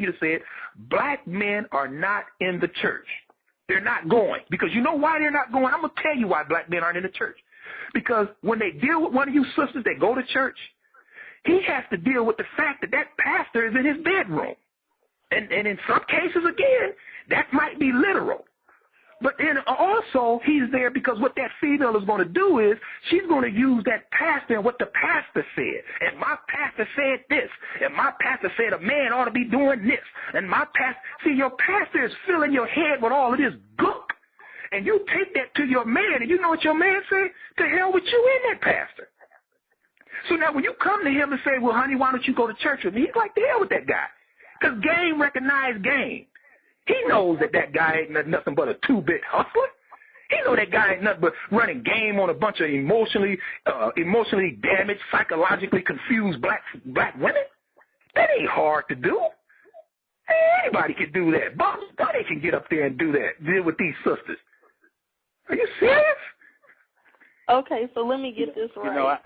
continue to say it, black men are not in the church. They're not going. Because you know why they're not going? I'm going to tell you why black men aren't in the church. Because when they deal with one of you sisters that go to church, he has to deal with the fact that that pastor is in his bedroom. And in some cases, again, that might be literal. But then also, he's there because what that female is going to do is she's going to use that pastor and what the pastor said. And my pastor said this. And my pastor said a man ought to be doing this. And my pastor, see, your pastor is filling your head with all of this gunk. And you take that to your man, and you know what your man say? To hell with you and that pastor. So now when you come to him and say, well, honey, why don't you go to church with me? He's like, the hell with that guy. Because game recognized game. He knows that guy ain't nothing but a two-bit hustler. He know that guy ain't nothing but running game on a bunch of emotionally damaged, psychologically confused black women. That ain't hard to do. Anybody can do that. Buddy can get up there and do that, deal with these sisters. Are you serious? Okay, so let me get this right.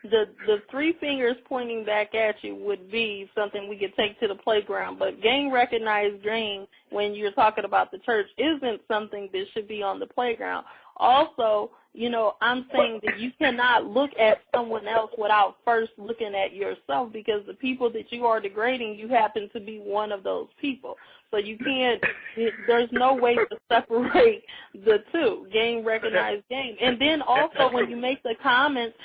The three fingers pointing back at you would be something we could take to the playground, but gang recognized game, when you're talking about the church, isn't something that should be on the playground. Also, I'm saying that you cannot look at someone else without first looking at yourself, because the people that you are degrading, you happen to be one of those people. So you can't, there's no way to separate the two, game recognized game. And then also when you make the comments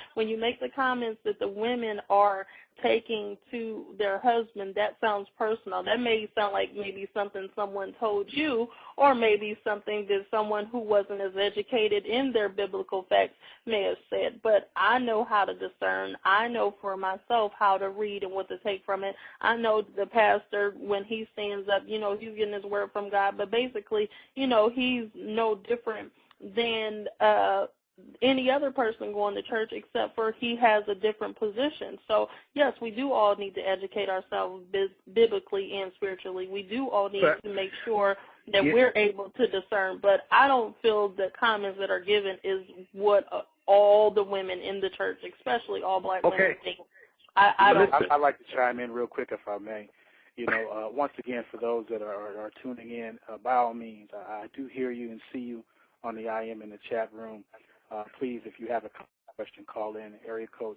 that the women are taking to their husband, that sounds personal. That may sound like maybe something someone told you, or maybe something that someone who wasn't as educated in their biblical facts may have said. But I know how to discern. I know for myself how to read and what to take from it. I know the pastor, when he stands up, he's getting his word from God, but basically, he's no different than any other person going to church, except for he has a different position. So, yes, we do all need to educate ourselves biblically and spiritually. We do all need to make sure that we're able to discern. But I don't feel the comments that are given is what all the women in the church, especially all black women, think. I'd like to chime in real quick, if I may. Once again, for those that are tuning in, by all means, I do hear you and see you on the IM in the chat room. Please, if you have a question, call in, area code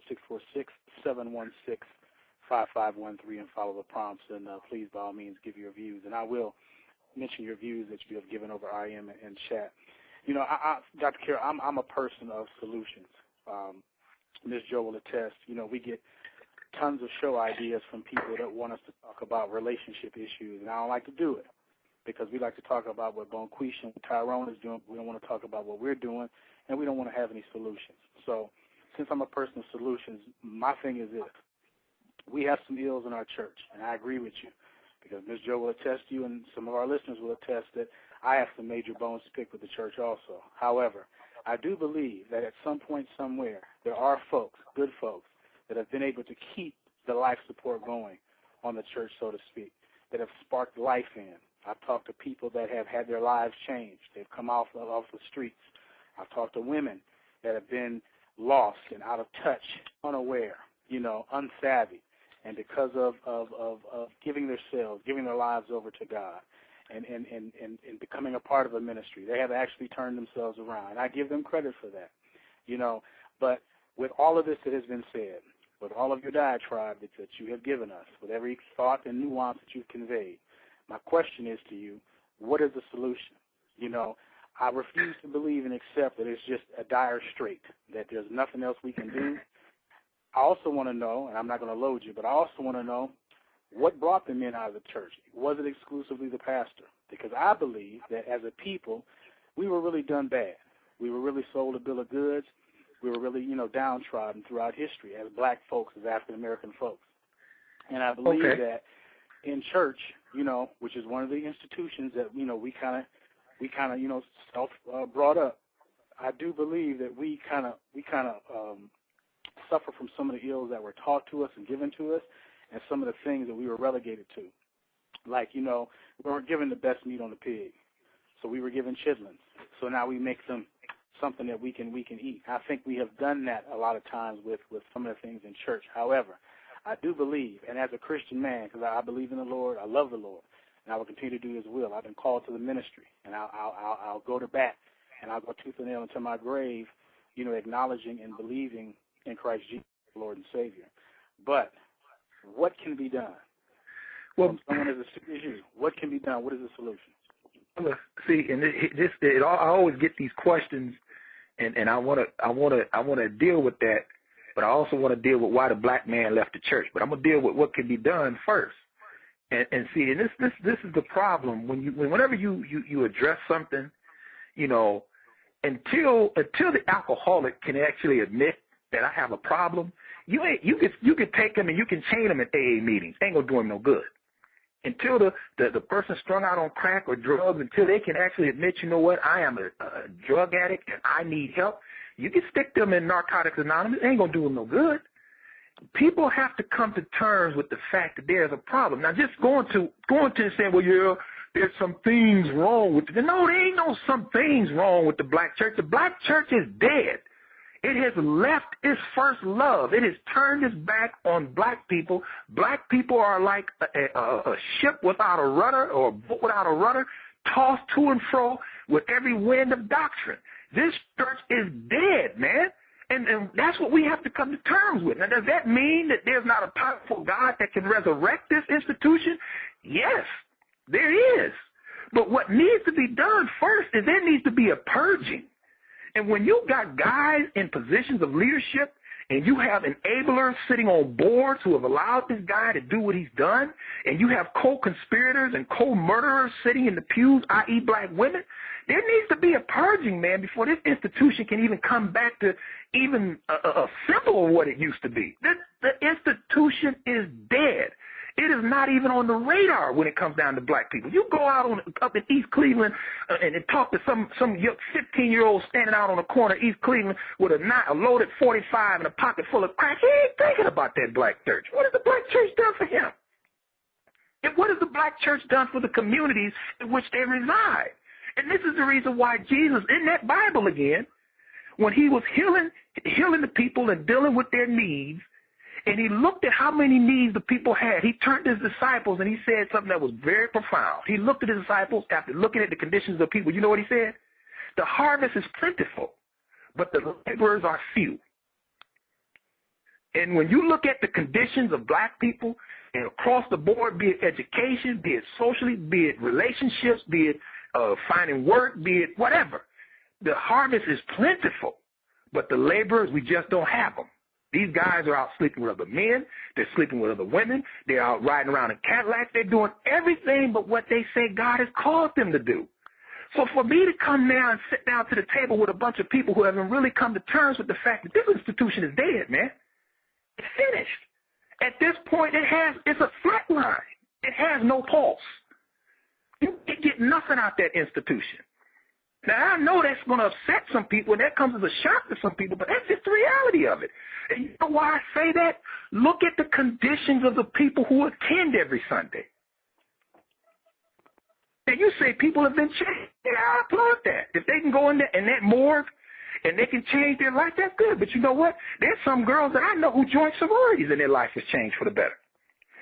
646-716-5513, and follow the prompts. And please, by all means, give your views. And I will mention your views that you have given over IM and chat. Dr. Carroll, I'm a person of solutions. Ms. Jo will attest. We get tons of show ideas from people that want us to talk about relationship issues, and I don't like to do it because we like to talk about what Bonquisha and Tyrone is doing. We don't want to talk about what we're doing, and we don't want to have any solutions. So since I'm a person of solutions, my thing is this. We have some ills in our church, and I agree with you because Ms. Jo will attest to you, and some of our listeners will attest that I have some major bones to pick with the church also. However, I do believe that at some point somewhere there are folks, good folks, that have been able to keep the life support going on the church, so to speak, that have sparked life in. I've talked to people that have had their lives changed. They've come off the streets. I've talked to women that have been lost and out of touch, unaware, unsavvy, and because of giving themselves, giving their lives over to God and becoming a part of a ministry, they have actually turned themselves around. And I give them credit for that, But with all of this that has been said, with all of your diatribe that you have given us, with every thought and nuance that you've conveyed, my question is to you, what is the solution? I refuse to believe and accept that it's just a dire strait, that there's nothing else we can do. I also want to know, and I'm not going to load you, but I also want to know what brought the men out of the church. Was it exclusively the pastor? Because I believe that as a people, we were really done bad. We were really sold a bill of goods. We were really, downtrodden throughout history as black folks, as African-American folks. And I believe that in church, which is one of the institutions that, we kind of self brought up, I do believe that we kind of suffer from some of the ills that were taught to us and given to us, and some of the things that we were relegated to. Like, we weren't given the best meat on the pig, so we were given chitlins. So now we make them something that we can eat. I think we have done that a lot of times with some of the things in church. However, I do believe, and as a Christian man, because I believe in the Lord, I love the Lord, and I will continue to do His will. I've been called to the ministry, and I'll go to bat, and I'll go tooth and nail until my grave, acknowledging and believing in Christ Jesus, Lord and Savior. But what can be done? Well, from someone as sick as you, what can be done? What is the solution? See, and I always get these questions, and I want to deal with that, but I also want to deal with why the black man left the church. But I'm gonna deal with what can be done first. And see, and this is the problem whenever you address something, until the alcoholic can actually admit that I have a problem, you can take them and you can chain them at AA meetings. Ain't gonna do them no good. Until the person strung out on crack or drugs, until they can actually admit, you know what, I am a drug addict and I need help, you can stick them in Narcotics Anonymous. It ain't going to do them no good. People have to come to terms with the fact that there's a problem. Now, just going to and saying, well, yeah, there's some things wrong with it. No, there ain't no some things wrong with the black church. The black church is dead. It has left its first love. It has turned its back on black people. Black people are like a ship without a rudder or a boat without a rudder, tossed to and fro with every wind of doctrine. This church is dead, man. And that's what we have to come to terms with. Now, does that mean that there's not a powerful God that can resurrect this institution? Yes, there is. But what needs to be done first is there needs to be a purging. And when you got guys in positions of leadership and you have enablers sitting on boards who have allowed this guy to do what he's done, and you have co-conspirators and co-murderers sitting in the pews, i.e. black women, there needs to be a purging, man, before this institution can even come back to even a symbol of what it used to be. The institution is dead. It is not even on the radar when it comes down to black people. You go out up in East Cleveland and talk to some 15-year-old standing out on the corner of East Cleveland with a loaded 45 and a pocket full of crack. He ain't thinking about that black church. What has the black church done for him? And what has the black church done for the communities in which they reside? And this is the reason why Jesus, in that Bible again, when he was healing the people and dealing with their needs, and he looked at how many needs the people had, he turned to his disciples and he said something that was very profound. He looked at his disciples after looking at the conditions of the people. You know what he said? The harvest is plentiful, but the laborers are few. And when you look at the conditions of black people and across the board, be it education, be it socially, be it relationships, be it finding work, be it whatever, the harvest is plentiful, but the laborers, we just don't have them. These guys are out sleeping with other men. They're sleeping with other women. They're out riding around in Cadillacs. They're doing everything but what they say God has called them to do. So for me to come now and sit down to the table with a bunch of people who haven't really come to terms with the fact that this institution is dead, man. It's finished. At this point, it's a flat line. It has no pulse. You can't get nothing out that institution. Now, I know that's going to upset some people, and that comes as a shock to some people, but that's just the reality of it. And you know why I say that? Look at the conditions of the people who attend every Sunday. And you say people have been changed. Yeah, I applaud that. If they can go in that morgue and they can change their life, that's good. But you know what? There's some girls that I know who joined sororities and their life has changed for the better.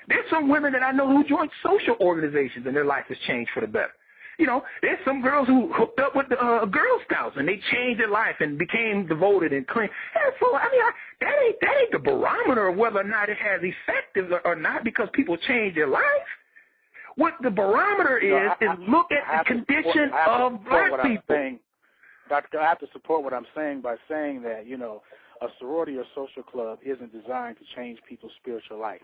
There's some women that I know who joined social organizations and their life has changed for the better. There's some girls who hooked up with the Girl Scouts and they changed their life and became devoted and clean. And so, that ain't the barometer of whether or not it has effect or not because people change their life. What the barometer is look at the condition of black people. Dr. I have to support what I'm saying by saying that, a sorority or social club isn't designed to change people's spiritual life.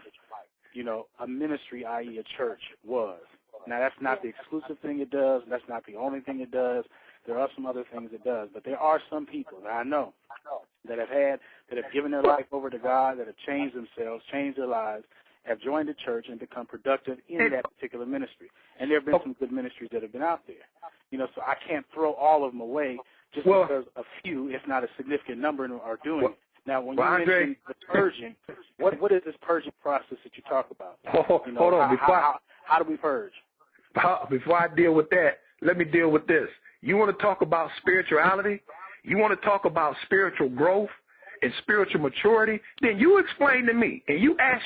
A ministry, i.e. a church, was. Now, that's not the exclusive thing it does. That's not the only thing it does. There are some other things it does. But there are some people that I know that have given their life over to God, that have changed themselves, changed their lives, have joined the church and become productive in that particular ministry. And there have been some good ministries that have been out there. So I can't throw all of them away just because a few, if not a significant number, are doing it. Now, when you mention the purging, what is this purging process that you talk about? Hold on. How do we purge? Before I deal with that, let me deal with this. You want to talk about spirituality? You want to talk about spiritual growth and spiritual maturity? Then you explain to me, and you ask